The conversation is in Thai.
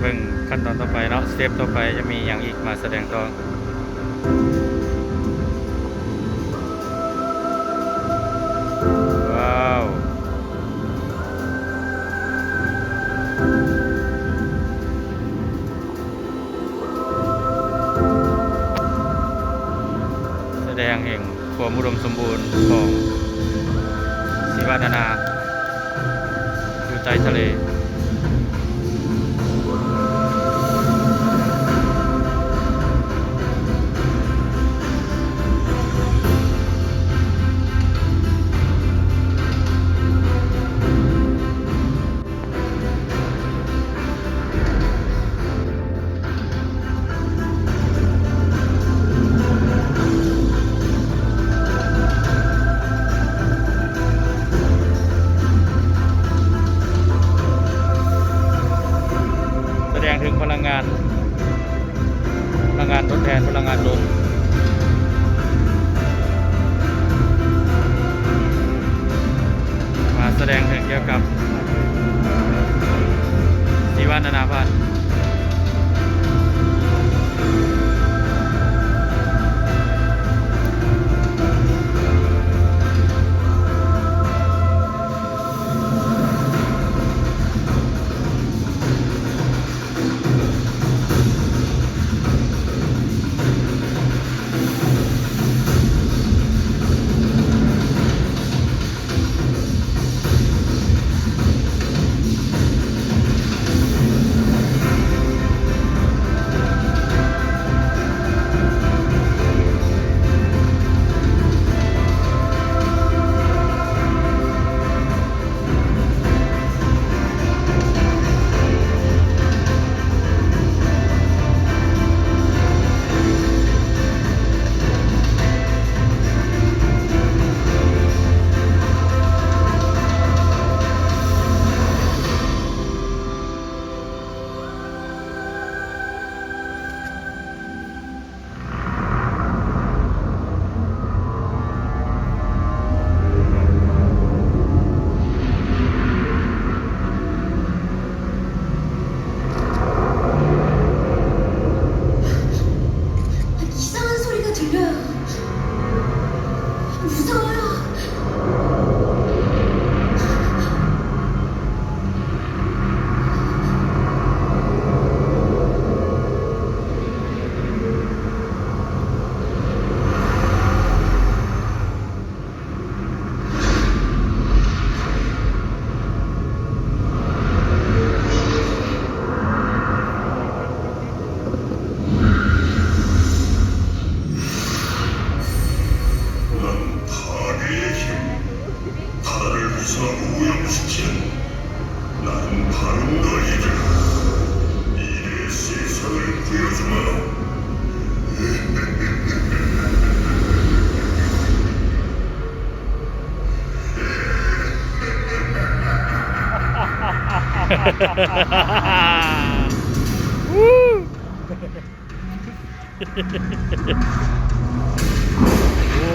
เบิ่งขั้นตอนต่อไปเนาะสเต็ปต่อไปจะมีอย่างอีกมาแสดงต่อว้าวแสดงแห่งความอุดมสมบูรณ์ของศิวะนานาอยู่ใต้ทะเลแสดงถึงพลังงานทดแทนพลังงานลมมาแสดงถึงเกี่ยวกับชีวนานาพันธุ์โอ้